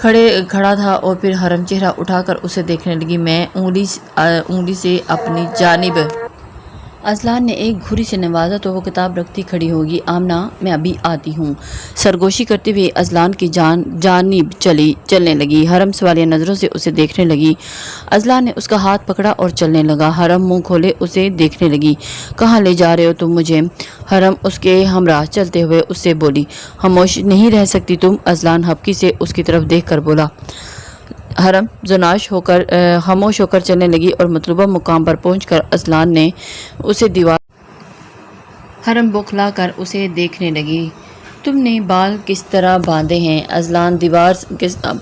کھڑا تھا اور پھر حرم چہرہ اٹھا کر اسے دیکھنے لگی۔ میں انگلی سے اپنی جانب اذلان نے ایک گھوری سے نوازا تو وہ کتاب رکھتی کھڑی ہوگی۔ آمنہ میں ابھی آتی ہوں، سرگوشی کرتے ہوئے اذلان کی جانب چلنے لگی۔ حرم سوالیہ نظروں سے اسے دیکھنے لگی۔ اذلان نے اس کا ہاتھ پکڑا اور چلنے لگا۔ حرم منہ کھولے اسے دیکھنے لگی۔ کہاں لے جا رہے ہو تم مجھے؟ حرم اس کے ہمراہ چلتے ہوئے اس سے بولی۔ خاموش نہیں رہ سکتی تم؟ اذلان ہبکی سے اس کی طرف دیکھ کر بولا۔ حرم خاموش ہو کر چلنے لگی اور مطلوبہ مقام پر پہنچ کر اذلان نے اسے حرم بوکھلا کر اسے دیکھنے لگی۔ تم نے بال کس طرح باندھے ہیں؟ اذلان دیوار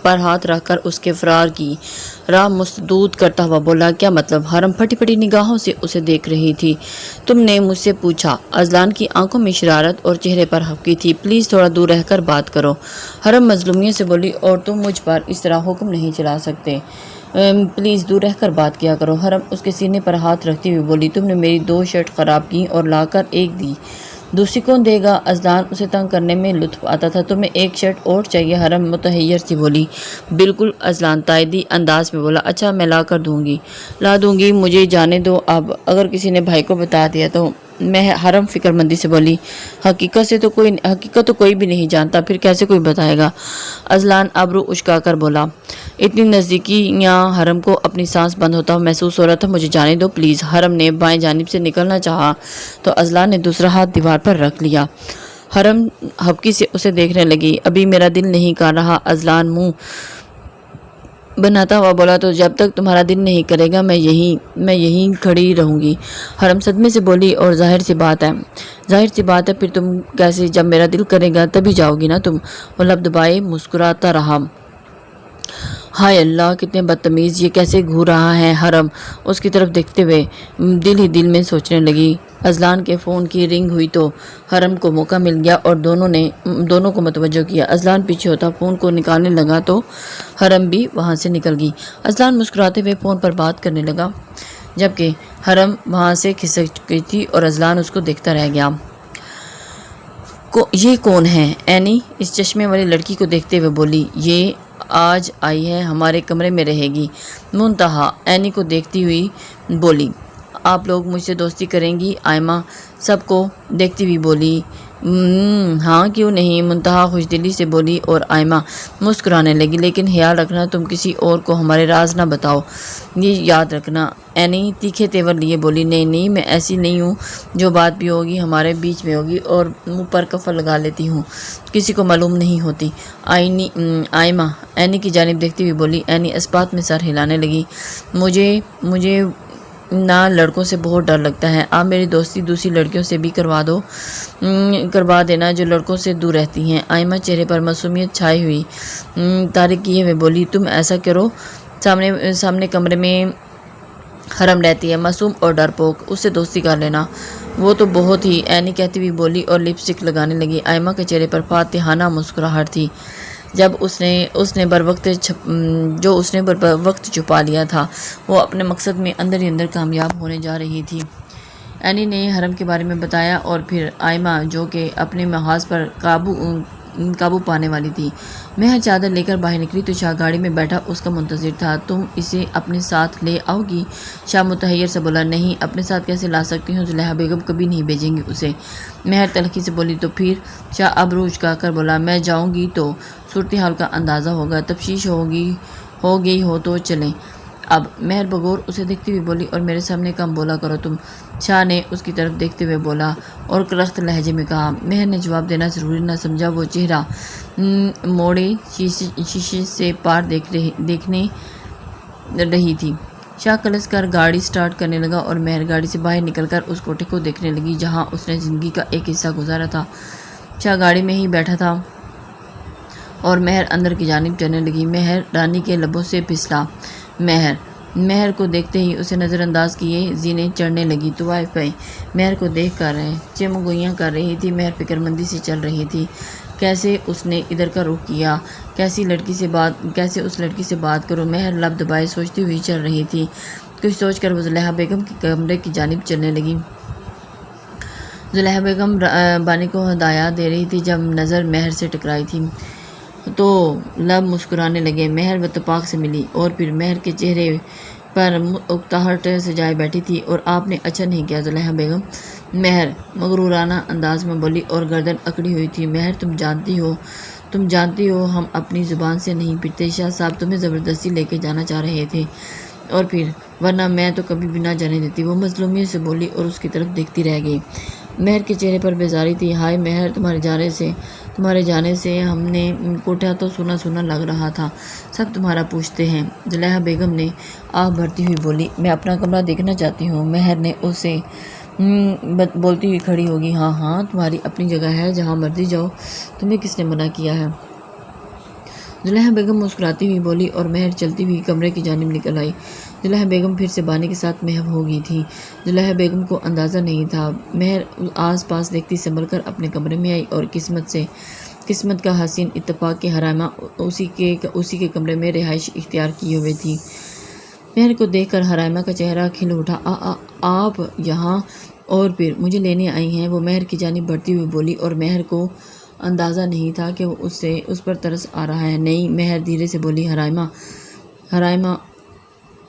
پر ہاتھ رکھ کر اس کے فرار کی راہ مسدود کرتا ہوا بولا۔ کیا مطلب؟ حرم پھٹی پھٹی نگاہوں سے اسے دیکھ رہی تھی۔ تم نے مجھ سے پوچھا؟ اذلان کی آنکھوں میں شرارت اور چہرے پر ہبکی تھی۔ پلیز تھوڑا دور رہ کر بات کرو، حرم مظلومیت سے بولی، اور تم مجھ پر اس طرح حکم نہیں چلا سکتے، پلیز دور رہ کر بات کیا کرو۔ حرم اس کے سینے پر ہاتھ رکھتی ہوئی بولی۔ تم نے میری 2 شرٹ خراب کی اور لا کر ایک دی، دوسری کون دے گا؟ اذلان اسے تنگ کرنے میں لطف آتا تھا۔ تمہیں ایک شرٹ اور چاہیے؟ حرم متحیر سی بولی۔ بالکل، اذلان تائیدی انداز میں بولا۔ اچھا میں لا دوں گی، مجھے جانے دو اب، اگر کسی نے بھائی کو بتا دیا تو۔ میں حرم فکر مندی سے بولی۔ حقیقت تو کوئی بھی نہیں جانتا، پھر کیسے کوئی بتائے گا؟ اذلان ابرو اچکا کر بولا۔ اتنی نزدیکیاں حرم کو اپنی سانس بند ہوتا ہوا محسوس ہو رہا تھا۔ مجھے جانے دو پلیز۔ حرم نے بائیں جانب سے نکلنا چاہا تو اذلان نے دوسرا ہاتھ دیوار پر رکھ لیا۔ حرم ہبکی سے اسے دیکھنے لگی۔ ابھی میرا دل نہیں کر رہا، اذلان منہ بناتا ہوا بولا۔ تو جب تک تمہارا دل نہیں کرے گا میں یہیں کھڑی رہوں گی، حرم صدمے سے بولی۔ اور ظاہر سی بات ہے پھر تم کیسے؟ جب میرا دل کرے گا تبھی جاؤ گی نا تم؟ وہ لب دبائے مسکراتا رہا۔ ہائے اللہ کتنے بدتمیز، یہ کیسے گھور رہا ہے؟ حرم اس کی طرف دیکھتے ہوئے دل ہی دل میں سوچنے لگی۔ اذلان کے فون کی رنگ ہوئی تو حرم کو موقع مل گیا اور دونوں کو متوجہ کیا۔ اذلان پیچھے ہوتا فون کو نکالنے لگا تو حرم بھی وہاں سے نکل گئی۔ اذلان مسکراتے ہوئے فون پر بات کرنے لگا جبکہ حرم وہاں سے کھسک گئی تھی اور اذلان اس کو دیکھتا رہ گیا۔ یہ کون ہے؟ اینی اس چشمے والی لڑکی کو دیکھتے ہوئے بولی۔ یہ آج آئی ہے، ہمارے کمرے میں رہے گی۔ منتہا اینی کو دیکھتی ہوئی بولی۔ آپ لوگ مجھ سے دوستی کریں گی؟ آئمہ سب کو دیکھتی ہوئی بولی۔ ہاں کیوں نہیں، منتہا خوش دلی سے بولی اور آئمہ مسکرانے لگی۔ لیکن خیال رکھنا تم کسی اور کو ہمارے راز نہ بتاؤ، یہ یاد رکھنا۔ اینی تیکھے تیور لیے بولی۔ نہیں میں ایسی نہیں ہوں، جو بات بھی ہوگی ہمارے بیچ میں ہوگی اور منہ پر کفن لگا لیتی ہوں، کسی کو معلوم نہیں ہوتی۔ آئمہ اینی کی جانب دیکھتی ہوئی بولی۔ اینی اس بات میں سر ہلانے لگی۔ مجھے نہ لڑکوں سے بہت ڈر لگتا ہے، آپ میری دوستی دوسری لڑکیوں سے بھی کروا دینا جو لڑکوں سے دور رہتی ہیں۔ آئمہ چہرے پر معصومیت چھائی ہوئی تاریک کیے ہوئے بولی۔ تم ایسا کرو، سامنے کمرے میں حرم رہتی ہے، معصوم اور ڈرپوک، اس سے دوستی کر لینا، وہ تو بہت ہی، اینی کہتی ہوئی بولی اور لپسٹک لگانے لگی۔ آئمہ کے چہرے پر فاتحانہ مسکراہٹ تھی۔ جب اس نے بر وقت چھپا لیا تھا، وہ اپنے مقصد میں اندر ہی اندر کامیاب ہونے جا رہی تھی۔ اینی نے حرم کے بارے میں بتایا اور پھر آئمہ جو کہ اپنے محاذ پر قابو پانے والی تھی، مہر چادر لے کر باہر نکلی تو شاہ گاڑی میں بیٹھا اس کا منتظر تھا۔ تم اسے اپنے ساتھ لے آؤ گی؟ شاہ متحیر سے بولا۔ نہیں، اپنے ساتھ کیسے لا سکتی ہوں، زلیخا بیگم کبھی نہیں بھیجیں گی اسے، مہر تلخی سے بولی۔ تو پھر؟ شاہ ابرو اچکا کر بولا۔ میں جاؤں گی تو صورتحال کا اندازہ ہوگا، تفتیش ہو گئی ہو تو چلیں اب، مہر بغور اسے دیکھتی ہوئی بولی۔ اور میرے سامنے کم بولا کرو تم، شاہ نے اس کی طرف دیکھتے ہوئے بولا اور کرخت لہجے میں کہا۔ مہر نے جواب دینا ضروری نہ سمجھا، وہ چہرہ موڑے شیشے سے پار دیکھنے رہی تھی۔ شاہ کلس کر گاڑی سٹارٹ کرنے لگا اور مہر گاڑی سے باہر نکل کر اس کوٹھے کو دیکھنے لگی جہاں اس نے زندگی کا ایک حصہ گزارا تھا۔ شاہ گاڑی میں ہی بیٹھا تھا اور مہر اندر کی جانب چلنے لگی۔ مہر رانی کے لبوں سے پھسلا۔ مہر کو دیکھتے ہی اسے نظر انداز کیے زینے چڑھنے لگی۔ طوائف مہر کو دیکھ کر چمگوئیاں کر رہی تھی۔ مہر فکر مندی سے چل رہی تھی، کیسے اس نے ادھر کا رخ کیا، کیسے اس لڑکی سے بات کروں۔ مہر لب دبائے سوچتی ہوئی چل رہی تھی۔ کچھ سوچ کر وہ زلیخا بیگم کے کمرے کی جانب چلنے لگی۔ زلیخا بیگم بانی کو ہدایات دے رہی تھی جب نظر مہر سے ٹکرائی تھی۔ تو لب مسکرانے لگے۔ مہر واتفاق سے ملی اور پھر مہر کے چہرے پر اکتاہٹ سجائے بیٹھی تھی۔ اور آپ نے اچھا نہیں کیا زلیخا بیگم، مہر مغرورانہ انداز میں بولی اور گردن اکڑی ہوئی تھی۔ مہر تم جانتی ہو ہم اپنی زبان سے نہیں پھرتے۔ شاہ صاحب تمہیں زبردستی لے کے جانا چاہ رہے تھے، اور پھر ورنہ میں تو کبھی بھی نہ جانے دیتی۔ وہ مظلومیت سے بولی اور اس کی طرف دیکھتی رہ گئی۔ مہر کے چہرے پر بیزاری تھی۔ ہائے مہر، تمہارے جانے سے ہم نے کوٹھا تو سونا سونا لگ رہا تھا، سب تمہارا پوچھتے ہیں۔ زلیخا بیگم نے آہ بھرتی ہوئی بولی، میں اپنا کمرہ دیکھنا چاہتی ہوں۔ مہر نے اسے بولتی ہوئی کھڑی ہوگی۔ ہاں تمہاری اپنی جگہ ہے، جہاں مرضی جاؤ، تمہیں کس نے منع کیا ہے؟ زلیخا بیگم مسکراتی ہوئی بولی اور مہر چلتی ہوئی کمرے کی جانب نکل آئی۔ زلیخا بیگم پھر سے بانی کے ساتھ محو ہو گئی تھی۔ زلیخا بیگم کو اندازہ نہیں تھا۔ مہر آس پاس دیکھتی سنبھل کر اپنے کمرے میں آئی اور قسمت کا حسین اتفاق کہ حرائمہ اسی کے کمرے میں رہائش اختیار کیے ہوئے تھی۔ مہر کو دیکھ کر حرائمہ کا چہرہ کھل اٹھا۔ آپ یہاں اور پھر مجھے لینے آئی ہیں؟ وہ مہر کی جانب بڑھتی ہوئی بولی اور مہر کو اندازہ نہیں تھا کہ اس پر ترس آ رہا ہے۔ نہیں، مہر دھیرے سے بولی۔ حرائمہ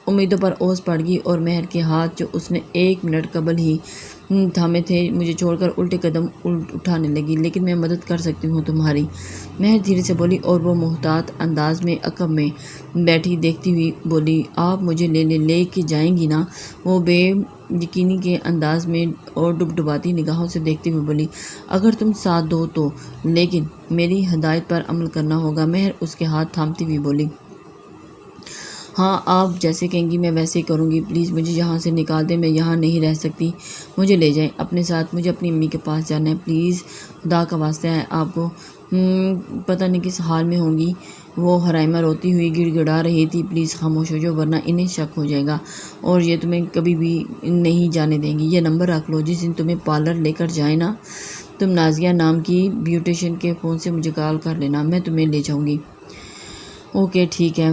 امیدوں پر اوس پڑ گئی اور مہر کے ہاتھ جو اس نے 1 منٹ قبل ہی تھامے تھے مجھے چھوڑ کر الٹے قدم اٹھانے لگی۔ لیکن میں مدد کر سکتی ہوں تمہاری، مہر دھیرے سے بولی اور وہ محتاط انداز میں عقب میں بیٹھی دیکھتی ہوئی بولی، آپ مجھے لے کے جائیں گی نا؟ وہ بے یقینی کے انداز میں اور ڈبڈباتی نگاہوں سے دیکھتی ہوئی بولی، اگر تم ساتھ دو تو، لیکن میری ہدایت پر عمل کرنا ہوگا۔ مہر اس کے ہاتھ تھامتی ہوئی بولی، ہاں آپ جیسے کہیں گی میں ویسے ہی کروں گی۔ پلیز مجھے یہاں سے نکال دیں، میں یہاں نہیں رہ سکتی، مجھے لے جائیں اپنے ساتھ، مجھے اپنی امی کے پاس جانا ہے، پلیز خدا کا واسطہ ہے آپ کو۔ پتہ نہیں کس حال میں ہوں گی وہ، حرائمہ روتی ہوئی گڑ گڑا رہی تھی، پلیز خاموش ہو جاؤ ورنہ انہیں شک ہو جائے گا اور یہ تمہیں کبھی بھی نہیں جانے دیں گی۔ یہ نمبر رکھ لو، جس دن تمہیں پارلر لے کر جائیں نا، تم نازیہ نام کی بیوٹیشین کے فون سے مجھے کال کر لینا، میں تمہیں لے جاؤں گی۔ اوکے ٹھیک ہے۔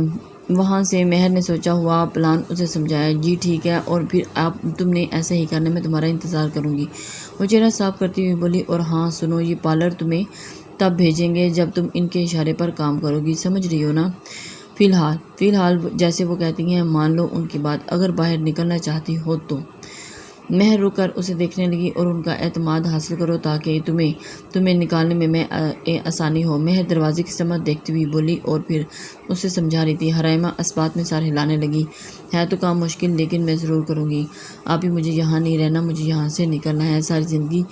وہاں سے مہر نے سوچا ہوا پلان اسے سمجھایا۔ جی ٹھیک ہے، اور پھر تم نے ایسا ہی کرنا، میں تمہارا انتظار کروں گی۔ وہ چہرہ صاف کرتی ہوئی بولی، اور ہاں سنو، یہ پارلر تمہیں تب بھیجیں گے جب تم ان کے اشارے پر کام کرو گی، سمجھ رہی ہو نا؟ فی الحال جیسے وہ کہتی ہیں مان لو ان کی بات، اگر باہر نکلنا چاہتی ہو تو۔ مہر رک کر اسے دیکھنے لگی، اور ان کا اعتماد حاصل کرو تاکہ تمہیں نکالنے میں آسانی ہو۔ مہر دروازے کی سمت دیکھتی ہوئی بولی اور پھر اسے سمجھا رہی تھی۔ حرائمہ اسبات میں سر ہلانے لگی، ہے تو کام مشکل لیکن میں ضرور کروں گی۔ آپ ہی مجھے یہاں نہیں رہنا، مجھے یہاں سے نکلنا ہے، ساری زندگی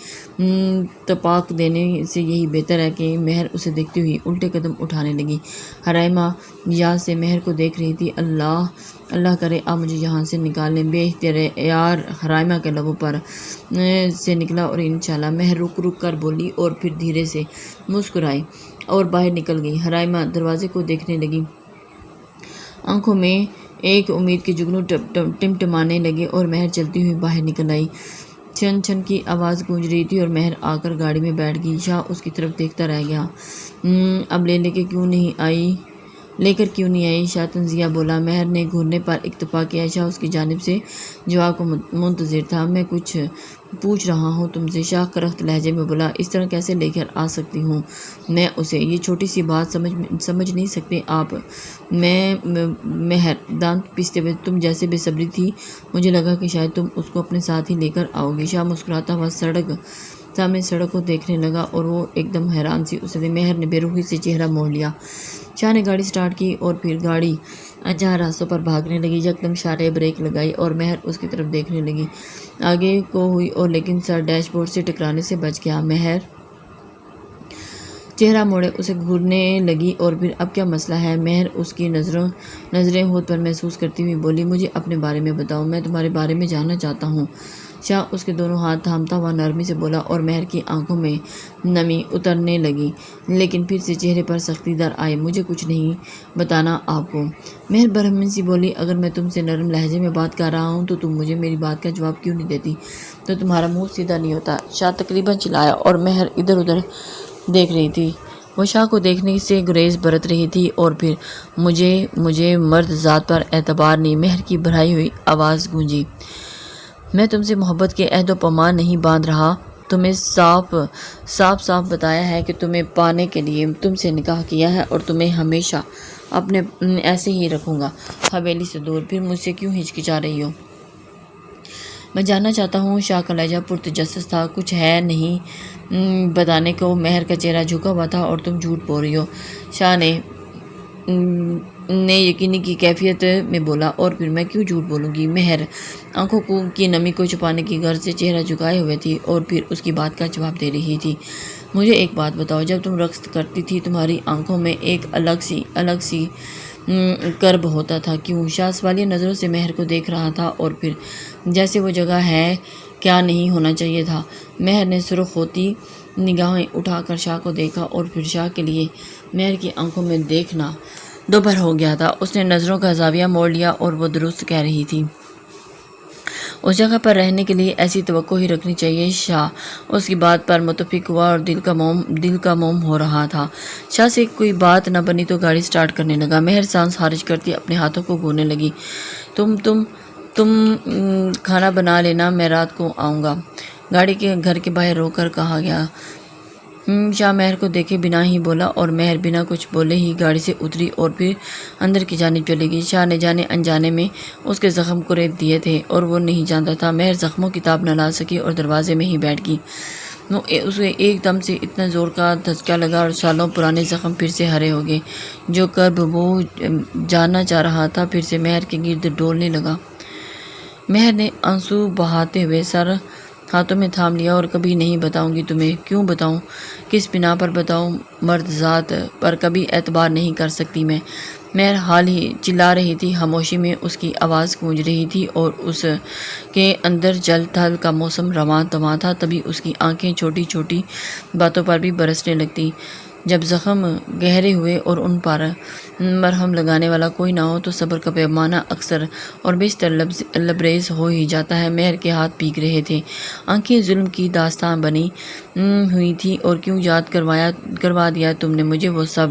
تپاک دینے سے یہی بہتر ہے کہ مہر اسے دیکھتی ہوئی الٹے قدم اٹھانے لگی۔ حرائمہ یاد سے مہر کو دیکھ رہی تھی۔ اللہ کرے آپ مجھے یہاں سے نکال لیں، بے اختیار حرائمہ کے لبوں پر سے نکلا، اور انشاءاللہ۔ مہر رک کر بولی اور پھر دھیرے سے مسکرائی اور باہر نکل گئی۔ حرائمہ دروازے کو دیکھنے لگی، آنکھوں میں ایک امید کے جگنو ٹمٹمانے لگے، اور مہر چلتی ہوئی باہر نکل آئی۔ چھن چھن کی آواز گونج رہی تھی اور مہر آ کر گاڑی میں بیٹھ گئی۔ شاہ اس کی طرف دیکھتا رہ گیا۔ اب لے کر کیوں نہیں آئی؟ شاہ تنزیہ بولا۔ مہر نے گھورنے پر اکتفا کیا۔ شاہ اس کی جانب سے جواب کو منتظر تھا۔ میں کچھ پوچھ رہا ہوں تم سے، شاہ کرخت لہجے میں بولا۔ اس طرح کیسے لے کر آ سکتی ہوں میں اسے؟ یہ چھوٹی سی بات سمجھ نہیں سکتے آپ؟ مہر دانت پیستے ہوئے، تم جیسے بے صبری تھی، مجھے لگا کہ شاید تم اس کو اپنے ساتھ ہی لے کر آؤ گی۔ شاہ مسکراتا ہوا سامنے سڑک کو دیکھنے لگا، اور وہ ایک دم حیران سی اس نے۔ مہر نے بے رخی سے چہرہ موڑ لیا۔ شاہ نے گاڑی سٹارٹ کی اور پھر گاڑی انجان راستوں پر بھاگنے لگی۔ یکدم شاہ نے بریک لگائی اور مہر اس کی طرف دیکھنے لگی۔ آگے کو ہوئی اور لیکن سر ڈیش بورڈ سے ٹکرانے سے بچ گیا۔ مہر چہرہ موڑے اسے گھورنے لگی، اور پھر اب کیا مسئلہ ہے؟ مہر اس کی نظریں ہونٹ پر محسوس کرتی ہوئی بولی، مجھے اپنے بارے میں بتاؤ، میں تمہارے بارے میں جاننا چاہتا ہوں۔ شاہ اس کے دونوں ہاتھ تھامتا ہوا نرمی سے بولا، اور مہر کی آنکھوں میں نمی اترنے لگی، لیکن پھر سے چہرے پر سختی در آئی۔ مجھے کچھ نہیں بتانا آپ کو؟ مہر برہمن سی بولی، اگر میں تم سے نرم لہجے میں بات کر رہا ہوں تو تم مجھے میری بات کا جواب کیوں نہیں دیتی؟ تو تمہارا منہ سیدھا نہیں ہوتا؟ شاہ تقریباً چلایا، اور مہر ادھر ادھر دیکھ رہی تھی۔ وہ شاہ کو دیکھنے سے گریز برت رہی تھی، اور پھر مجھے مرد ذات پر اعتبار نہیں، مہر کی بھرائی ہوئی آواز گونجی۔ میں تم سے محبت کے عہد و پیمان نہیں باندھ رہا، تمہیں صاف صاف بتایا ہے کہ تمہیں پانے کے لیے تم سے نکاح کیا ہے اور تمہیں ہمیشہ اپنے ایسے ہی رکھوں گا، حویلی سے دور، پھر مجھ سے کیوں ہچکچا رہی ہو؟ میں جاننا چاہتا ہوں۔ شاہ کا لہجہ پرتجسس تھا۔ کچھ ہے نہیں بتانے کو؟ مہر کا چہرہ جھکا ہوا تھا۔ اور تم جھوٹ بول رہی ہو، شاہ نے یقینی کی کیفیت میں بولا۔ اور پھر میں کیوں جھوٹ بولوں گی؟ مہر آنکھوں کی نمی کو چھپانے کی غرض سے چہرہ جھکائے ہوئے تھی اور پھر اس کی بات کا جواب دے رہی تھی۔ مجھے ایک بات بتاؤ، جب تم رقص کرتی تھی تمہاری آنکھوں میں ایک الگ سی کرب ہوتا تھا، کیوں؟ شاہ سوالیہ نظروں سے مہر کو دیکھ رہا تھا اور پھر جیسے وہ جگہ ہے کیا نہیں ہونا چاہیے تھا۔ مہر نے سرخ ہوتی نگاہیں اٹھا کر شاہ کو دیکھا اور پھر شاہ کے لیے مہر کی آنکھوں میں دیکھنا دوپہر ہو گیا تھا۔ اس نے نظروں کا زاویہ موڑ لیا اور وہ درست کہہ رہی تھی۔ اس جگہ پر رہنے کے لیے ایسی توقع ہی رکھنی چاہیے۔ شاہ اس کی بات پر متفق ہوا اور دل کا موم ہو رہا تھا۔ شاہ سے کوئی بات نہ بنی تو گاڑی سٹارٹ کرنے لگا۔ مہر سانس خارج کرتی اپنے ہاتھوں کو گھونے لگی۔ تم کھانا بنا لینا، میں رات کو آؤں گا، گاڑی کے گھر کے باہر روک کر کہا گیا۔ شاہ مہر کو دیکھے بنا ہی بولا اور مہر بنا کچھ بولے ہی گاڑی سے اتری اور پھر اندر کی جانب چلے گئی۔ شاہ نے جانے انجانے میں اس کے زخم کریت دیے تھے اور وہ نہیں جانتا تھا۔ مہر زخموں کی تاب نہ لا سکی اور دروازے میں ہی بیٹھ گئی۔ اسے ایک دم سے اتنا زور کا دھچکا لگا اور سالوں پرانے زخم پھر سے ہرے ہو گئے۔ جو کرب وہ جاننا چاہ رہا تھا پھر سے مہر کے گرد ڈولنے لگا۔ مہر نے آنسو بہاتے ہوئے سر ہاتھوں میں تھام لیا اور کبھی نہیں بتاؤں گی تمہیں۔ کیوں بتاؤں؟ کس بنا پر بتاؤں؟ مرد ذات پر کبھی اعتبار نہیں کر سکتی میں۔ مہر حال ہی چلا رہی تھی، خاموشی میں اس کی آواز گونج رہی تھی اور اس کے اندر جل تھل کا موسم رواں دواں تھا۔ تبھی اس کی آنکھیں چھوٹی چھوٹی باتوں پر بھی برسنے لگتی۔ جب زخم گہرے ہوئے اور ان پر مرہم لگانے والا کوئی نہ ہو تو صبر کا پیمانہ اکثر اور بیشتر لبریز ہو ہی جاتا ہے۔ مہر کے ہاتھ بھیگ رہے تھے، آنکھیں ظلم کی داستان بنی ہوئی تھی۔ اور کیوں یاد کروا دیا تم نے مجھے وہ سب؟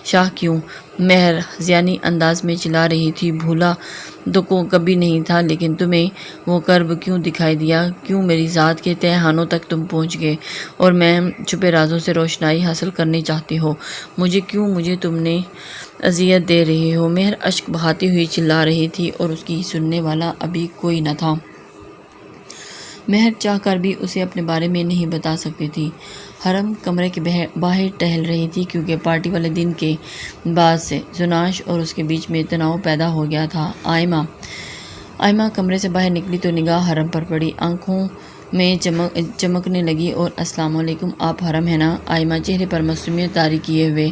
شاہ کیوں؟ مہر ہذیانی انداز میں چلا رہی تھی۔ بھولا تو کبھی نہیں تھا، لیکن تمہیں وہ کرب کیوں دکھائی دیا؟ کیوں میری ذات کے تہخانوں تک تم پہنچ گئے اور میں چھپے رازوں سے روشنائی حاصل کرنی چاہتی ہو؟ مجھے تم نے اذیت دے رہی ہو؟ مہر اشک بہاتی ہوئی چلا رہی تھی اور اس کی سننے والا ابھی کوئی نہ تھا۔ مہر چاہ کر بھی اسے اپنے بارے میں نہیں بتا سکتی تھی۔ حرم کمرے کے باہر ٹہل رہی تھی کیونکہ پارٹی والے دن کے بعد سے زناش اور اس کے بیچ میں تناؤ پیدا ہو گیا تھا۔ آئمہ کمرے سے باہر نکلی تو نگاہ حرم پر پڑی، آنکھوں میں چمکنے لگی اور السلام علیکم، آپ حرم ہیں نا؟ آئمہ چہرے پر معصومیت طاری کیے ہوئے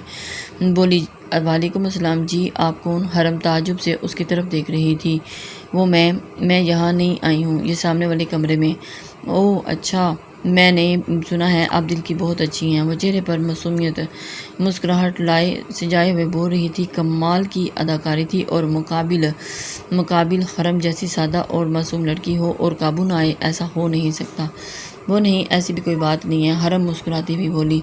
بولی، وعلیکم السلام جی، آپ کون؟ حرم تعجب سے اس کی طرف دیکھ رہی تھی۔ وہ میں یہاں نہیں آئی ہوں، یہ سامنے والے کمرے میں۔ اوہ اچھا، میں نے سنا ہے آپ دل کی بہت اچھی ہیں۔ وہ چہرے پر معصومیت مسکراہٹ سجائے ہوئے بول رہی تھی۔ کمال کی اداکاری تھی اور مقابل حرم جیسی سادہ اور معصوم لڑکی ہو اور قابو نہ آئے، ایسا ہو نہیں سکتا۔ وہ نہیں، ایسی بھی کوئی بات نہیں ہے، حرم مسکراتی ہوئی بولی۔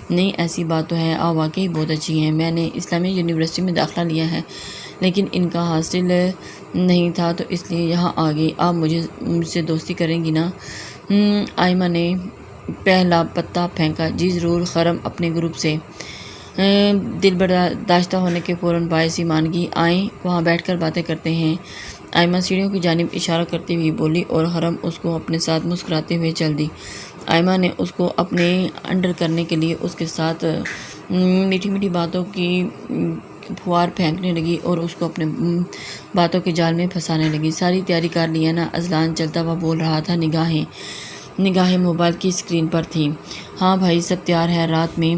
نہیں ایسی بات تو ہے، آپ واقعی بہت اچھی ہیں۔ میں نے اسلامیہ یونیورسٹی میں داخلہ لیا ہے لیکن ان کا حاصل نہیں تھا تو اس لیے یہاں آ گئی۔ آپ مجھ سے دوستی کریں گی نا؟ آئمہ نے پہلا پتا پھینکا۔ جی ضرور۔ حرم اپنے گروپ سے دل برداشتہ ہونے کے فوراً باعث ہی مان گئی۔ آئیں وہاں بیٹھ کر باتیں کرتے ہیں۔ آئمہ سیڑھیوں کی جانب اشارہ کرتی ہوئی بولی اور حرم اس کو اپنے ساتھ مسکراتے ہوئے چل دی۔ آئمہ نے اس کو اپنے انڈر کرنے کے لیے اس کے ساتھ میٹھی میٹھی باتوں کی پھوار پھینکنے لگی اور اس کو اپنے باتوں کے جال میں پھنسانے لگی۔ ساری تیاری کر لی ہے نا؟ اذلان چلتا ہوا بول رہا تھا، نگاہیں موبائل کی اسکرین پر تھیں۔ ہاں بھائی سب تیار ہے، رات میں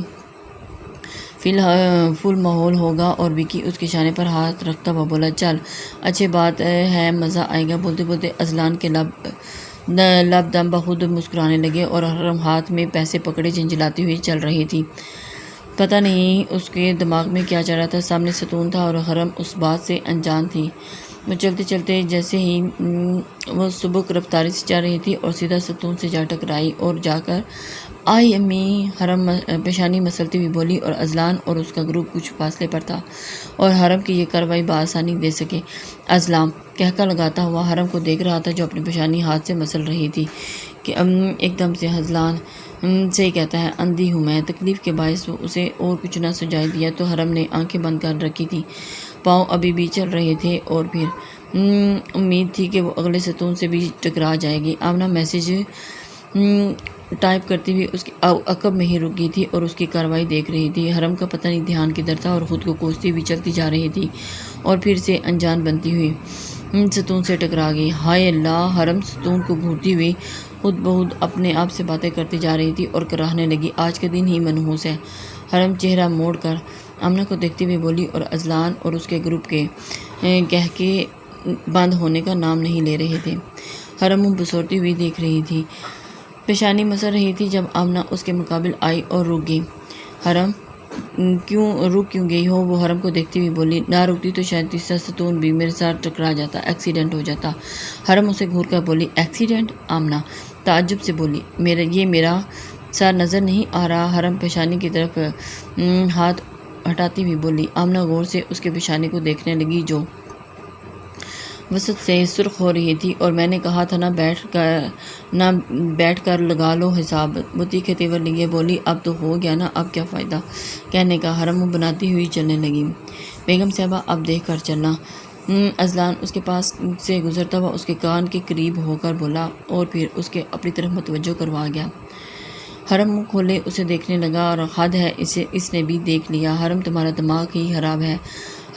فل ماحول ہوگا۔ اور وکی اس کے شانے پر ہاتھ رکھتا ہوا بولا، چل اچھی بات ہے، مزہ آئے گا۔ بولتے بولتے اذلان کے لب دم بخود مسکرانے لگے اور حرم ہاتھ میں پیسے پکڑے جھنجھلاتی ہوئی چل رہی تھی۔ پتہ نہیں اس کے دماغ میں کیا چل رہا تھا، سامنے ستون تھا اور حرم اس بات سے انجان تھی۔ وہ چلتے چلتے جیسے ہی وہ سبک رفتاری سے چل رہی تھی اور سیدھا ستون سے جا ٹکرائی اور جا کر آئی امی، حرم پیشانی مسلتی ہوئی بولی اور اذلان اور اس کا گروپ کچھ فاصلے پر تھا اور حرم کی یہ کارروائی بآسانی دے سکے۔ اذلان قہقہ لگاتا ہوا حرم کو دیکھ رہا تھا جو اپنی پیشانی ہاتھ سے مسل رہی تھی۔ کہ ایک دم سے ہزلان سے کہتا ہے اندھی ہوں میں۔ تکلیف کے باعث اسے اور کچھ نہ سجائی دیا تو حرم نے آنکھیں بند کر رکھی تھی، پاؤں ابھی بھی چل رہے تھے اور پھر امید تھی کہ وہ اگلے ستون سے بھی ٹکرا جائے گی۔ آمنہ میسیج ٹائپ کرتی ہوئی اس کے عقب میں ہی رک گئی تھی اور اس کی کارروائی دیکھ رہی تھی۔ حرم کا پتہ نہیں دھیان کدھر تھا اور خود کو کوستی ہوئی چلتی جا رہی تھی اور پھر سے انجان بنتی ہوئی ستون سے ٹکرا گئی۔ ہائے اللہ! حرم ستون کو گھورتی ہوئی خود بخود اپنے آپ سے باتیں کرتی جا رہی تھی اور کراہنے لگی، آج کا دن ہی منحوس ہے۔ حرم چہرہ موڑ کر آمنہ کو دیکھتے ہوئے بولی اور اذلان اور اس کے گروپ کے کہکے بند ہونے کا نام نہیں لے رہے تھے۔ حرم منہ بسورتی ہوئی دیکھ رہی تھی، پیشانی مسل رہی تھی جب آمنہ اس کے مقابل آئی اور رک گئی۔ حرم رک کیوں گئی ہو؟ وہ حرم کو دیکھتی ہوئی بولی، نہ رکتی تو شاید تیسرا ستون بھی میرے ساتھ ٹکرا جاتا، ایکسیڈنٹ ہو جاتا۔ حرم اسے گھور کر بولی، ایکسیڈنٹ؟ آمنہ تعجب سے بولی، یہ میرا سر نظر نہیں آ رہا؟ حرم پیشانی کی طرف ہاتھ ہٹاتی ہوئی بولی۔ آمنہ غور سے اس کے پیشانی کو دیکھنے لگی جو وسط سے سرخ ہو رہی تھی، اور میں نے کہا تھا نہ بیٹھ کر لگا لو حساب۔ وہ تیکھے تیور لیے بولی، اب تو ہو گیا نا، اب کیا فائدہ کہنے کا؟ حرم منہ بناتی ہوئی چلنے لگی۔ بیگم صاحبہ اب دیکھ کر چلنا۔ اذلان اس کے پاس سے گزرتا ہوا اس کے کان کے قریب ہو کر بولا اور پھر اس کے اپنی طرف متوجہ کروا گیا۔ حرم منہ کھولے اسے دیکھنے لگا، اور حد ہے، اس نے بھی دیکھ لیا۔ حرم تمہارا دماغ ہی خراب ہے۔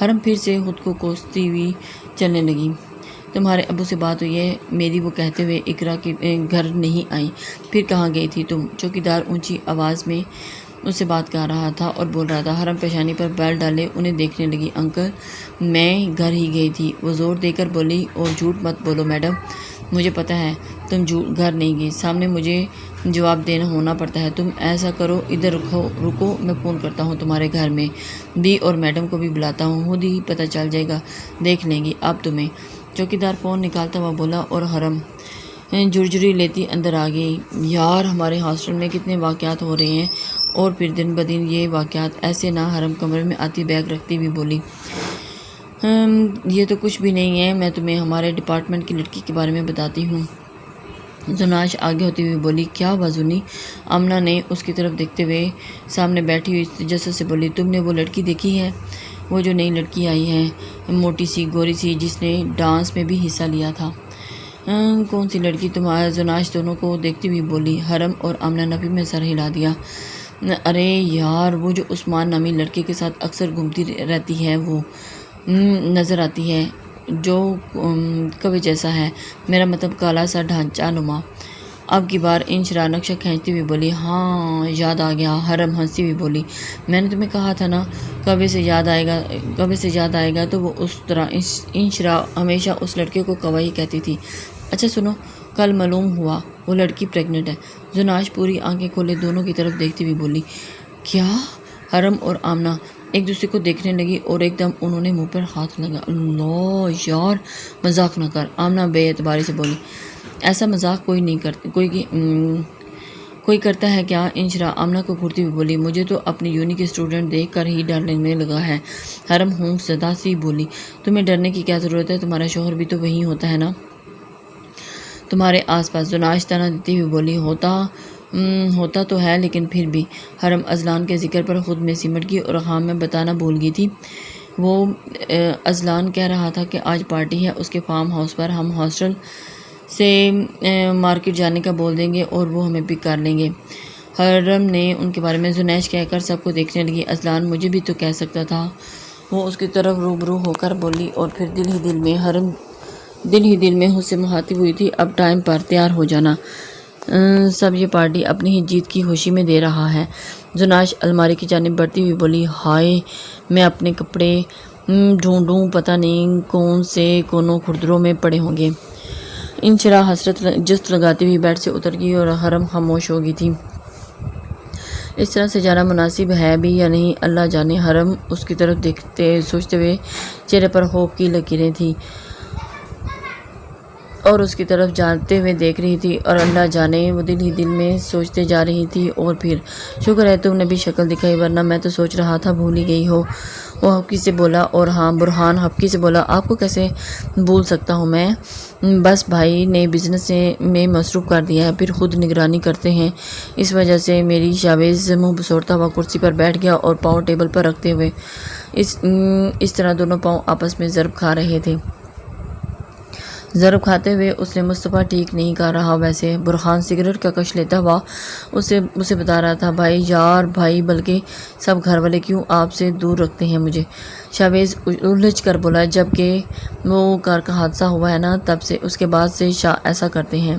حرم پھر سے خود کو کوستی ہوئی چلنے لگی۔ تمہارے ابو سے بات ہوئی ہے میری؟ وہ کہتے ہوئے اقرا کے گھر نہیں آئی؟ پھر کہاں گئی تھی تم؟ چوکیدار اونچی آواز میں اس سے بات کر رہا تھا اور بول رہا تھا۔ حرم پیشانی پر بیل ڈالے انہیں دیکھنے لگی۔ انکل میں گھر ہی گئی تھی، وہ زور دے کر بولی، اور جھوٹ مت بولو میڈم، مجھے پتہ ہے تم گھر نہیں گئی، سامنے مجھے جواب دینا ہونا پڑتا ہے۔ تم ایسا کرو، ادھر رکو، میں فون کرتا ہوں تمہارے گھر میں بھی اور میڈم کو بھی بلاتا ہوں، خود ہی پتہ چل جائے گا، دیکھ لیں گی اب تمہیں۔ چوکیدار فون نکالتا ہوا بولا اور حرم جھرجھری لیتی اندر آ گئی۔ یار ہمارے ہاسٹل میں کتنے واقعات ہو رہے ہیں اور پھر دن بدن یہ واقعات ایسے نہ۔ حرم کمرے میں آتی بیگ رکھتی ہوئی بولی، یہ تو کچھ بھی نہیں ہے، میں تمہیں ہمارے ڈپارٹمنٹ کی لڑکی کے بارے میں بتاتی ہوں۔ زناش آگے ہوتی ہوئی بولی، کیا وزنی؟ آمنہ نے اس کی طرف دیکھتے ہوئے سامنے بیٹھی ہوئی تجسس سے بولی، تم نے وہ لڑکی دیکھی ہے؟ وہ جو نئی لڑکی آئی ہے، موٹی سی گوری سی، جس نے ڈانس میں بھی حصہ لیا تھا؟ کون سی لڑکی؟ تمہارا زناش دونوں کو دیکھتی ہوئی بولی۔ حرم اور آمنہ نفی میں سر ہلا دیا۔ ارے یار، وہ جو عثمان نامی لڑکے کے ساتھ اکثر گھومتی رہتی ہے وہ نظر آتی ہے، جو کوے جیسا ہے، میرا مطلب کالا سا ڈھانچہ نما۔ اب کی بار انشرا نقشہ کھینچتی ہوئی بولی، ہاں یاد آ گیا۔ حرم ہنستی ہوئی بولی، میں نے تمہیں کہا تھا نا کبھی سے یاد آئے گا تو وہ اس طرح۔ انشرا ہمیشہ اس لڑکے کو کوا ہی کہتی تھی۔ اچھا سنو، کل معلوم ہوا وہ لڑکی پریگننٹ ہے۔ زناش پوری آنکھیں کھولے دونوں کی طرف دیکھتی ہوئی بولی، کیا؟ حرم اور آمنہ ایک دوسرے کو دیکھنے لگی اور ایک دم انہوں نے منہ پر ہاتھ لگا۔ اللہ یار، مذاق نہ کر، آمنہ بے اعتباری سے بولی۔ ایسا مذاق کوئی نہیں کرتا، کوئی کرتا ہے کیا؟ انشرا آمنہ کو گھورتی ہوئی بولی، مجھے تو اپنی یونی کے اسٹوڈنٹ دیکھ کر ہی ڈر لگنے لگا ہے۔ حرم ہونک زدہ سی بولی، تمہیں ڈرنے کی کیا ضرورت ہے؟ تمہارا شوہر بھی تو وہیں ہوتا ہے نا تمہارے آس پاس۔ زناش طعنہ دیتی ہوئی بولی، ہوتا تو ہے لیکن پھر بھی۔ حرم اذلان کے ذکر پر خود میں سمٹ گئی اور ہاں میں بتانا بھول گئی تھی، وہ اذلان کہہ رہا تھا کہ آج پارٹی ہے اس کے فارم ہاؤس پر، ہم ہاسٹل سے مارکیٹ جانے کا بول دیں گے اور وہ ہمیں پک کر لیں گے۔ حرم نے ان کے بارے میں زنیش کہہ کر سب کو دیکھنے لگی۔ اذلان مجھے بھی تو کہہ سکتا تھا، وہ اس کی طرف روبرو ہو کر بولی اور پھر دل ہی دل میں خود سے مخاطب ہوئی تھی، اب ٹائم پر تیار ہو جانا، سب یہ پارٹی اپنی ہی جیت کی خوشی میں دے رہا ہے۔ زناش الماری کی جانب بڑھتی ہوئی بولی، ہائے میں اپنے کپڑے ڈھونڈوں، پتہ نہیں کون سے کونوں کھردروں میں پڑے ہوں گے۔ انشرا حسرت جست لگاتی ہوئی بیڈ سے اتر گئی اور حرم خاموش ہو گئی تھی۔ اس طرح سے جانا مناسب ہے بھی یا نہیں اللہ جانے۔ حرم اس کی طرف سوچتے ہوئے چہرے پر خوف کی لکیریں تھیں اور اس کی طرف جانتے ہوئے دیکھ رہی تھی، اور اللہ جانے وہ دل ہی دل میں سوچتے جا رہی تھی۔ اور پھر شکر ہے تم نے بھی شکل دکھائی، ورنہ میں تو سوچ رہا تھا بھول ہی گئی ہو۔ وہ حبکی سے بولا اور ہاں برہان حبکی سے بولا آپ کو کیسے بھول سکتا ہوں میں، بس بھائی نے بزنس میں مصروف کر دیا ہے، پھر خود نگرانی کرتے ہیں، اس وجہ سے میری شاویز منہ بسوڑتا ہوا کرسی پر بیٹھ گیا اور پاؤں ٹیبل پر رکھتے ہوئے اس طرح دونوں پاؤں آپس میں ضرب کھا رہے تھے۔ ضرب کھاتے ہوئے اس نے مصطفیٰ ٹھیک نہیں کہا رہا ویسے۔ برہان سگریٹ کا کش لیتا ہوا اسے بتا رہا تھا بھائی یار بھائی بلکہ سب گھر والے کیوں آپ سے دور رکھتے ہیں مجھے۔ شاویز الجھ کر بولا جب کہ وہ کار کا حادثہ ہوا ہے نا تب سے اس کے بعد سے شاہ ایسا کرتے ہیں،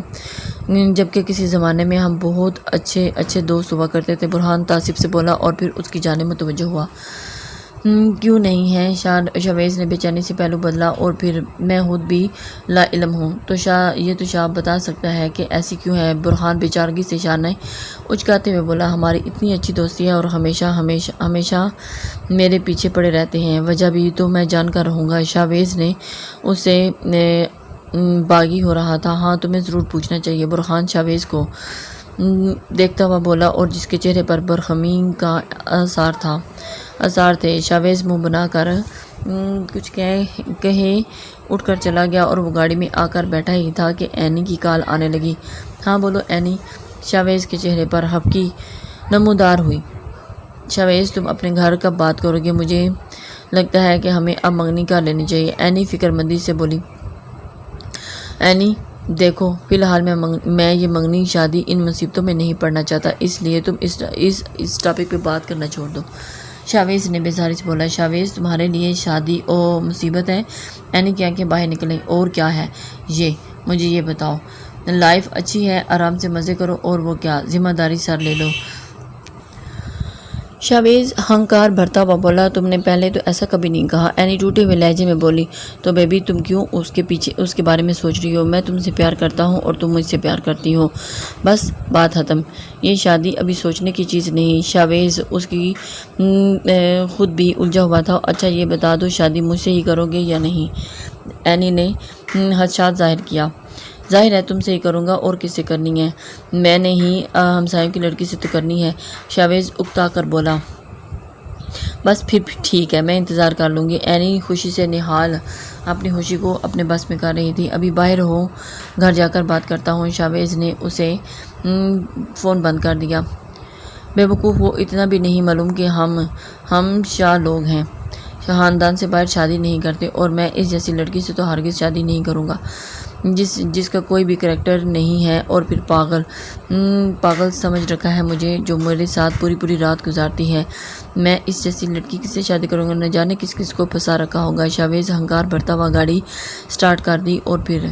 جبکہ کسی زمانے میں ہم بہت اچھے دوست ہوا کرتے تھے۔ برہان تعصب سے بولا اور پھر اس کی جانب متوجہ ہوا۔ کیوں نہیں ہے؟ شاویز نے بے چینی سے پہلو بدلا اور پھر میں خود بھی لا علم ہوں تو یہ تو شاہ بتا سکتا ہے کہ ایسی کیوں ہے۔ برہان بیچارگی سے شاہ نے اچکاتے ہوئے بولا ہماری اتنی اچھی دوستی ہے اور ہمیشہ میرے پیچھے پڑے رہتے ہیں، وجہ بھی تو میں جان کر رہوں گا۔ شاویز نے اسے باغی ہو رہا تھا۔ ہاں تمہیں ضرور پوچھنا چاہیے، برہان شاویز کو دیکھتا ہوا بولا اور جس کے چہرے پر برہمی کا آثار تھے۔ شاویز منہ بنا کر کچھ کہے اٹھ کر چلا گیا اور وہ گاڑی میں آ کر بیٹھا ہی تھا کہ اینی کی کال آنے لگی۔ ہاں بولو اینی۔ شاویز کے چہرے پر حبکی نمودار ہوئی۔ شاویز تم اپنے گھر کب بات کرو گے؟ مجھے لگتا ہے کہ ہمیں اب منگنی کر لینی چاہیے، اینی فکر مندی سے بولی۔ اینی دیکھو فی الحال میں یہ منگنی شادی ان مصیبتوں میں نہیں پڑنا چاہتا، اس لیے تم اس ٹاپک پہ بات کرنا چھوڑ دو۔ شاویز نے بیزاری سے بولا شاویز تمہارے لیے شادی او مصیبت ہے؟ اینی کی آنکھیں باہر نکلیں اور کیا ہے یہ؟ مجھے یہ بتاؤ۔ لائف اچھی ہے، آرام سے مزے کرو اور وہ کیا ذمہ داری سر لے لو۔ شاویز ہنکار بھرتا ہوا بولا تم نے پہلے تو ایسا کبھی نہیں کہا۔ اینی ٹوٹے ہوئے لہجے میں بولی تو بیبی تم کیوں اس کے بارے میں سوچ رہی ہو؟ میں تم سے پیار کرتا ہوں اور تم مجھ سے پیار کرتی ہو، بس بات ختم، یہ شادی ابھی سوچنے کی چیز نہیں۔ شاویز اس کی خود بھی الجھا ہوا تھا۔ اچھا یہ بتا دو شادی مجھ سے ہی کرو گے یا نہیں؟ اینی نے خدشات ظاہر کیا۔ ظاہر ہے تم سے ہی کروں گا، اور کس سے کرنی ہے؟ میں نے ہی ہمسایوں کی لڑکی سے تو کرنی ہے۔ شاویز اکتا کر بولا بس پھر ٹھیک ہے میں انتظار کر لوں گی۔ اینی خوشی سے نہال اپنی خوشی کو اپنے بس میں کر رہی تھی۔ ابھی باہر ہو، گھر جا کر بات کرتا ہوں۔ شاویز نے اسے فون بند کر دیا۔ بے وقوف وہ اتنا بھی نہیں معلوم کہ ہم شاہ لوگ ہیں، خاندان سے باہر شادی نہیں کرتے، اور میں اس جیسی لڑکی سے تو ہرگز شادی نہیں کروں گا جس کا کوئی بھی کریکٹر نہیں ہے، اور پھر پاگل سمجھ رکھا ہے مجھے، جو میرے ساتھ پوری رات گزارتی ہے۔ میں اس جیسی لڑکی سے شادی کروں گا؟ نہ جانے کس کو پھنسا رکھا ہوگا۔ شاویز ہنکار بھرتا ہوا گاڑی سٹارٹ کر دی اور پھر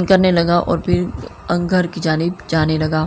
کرنے لگا اور پھر گھر کی جانب جانے لگا۔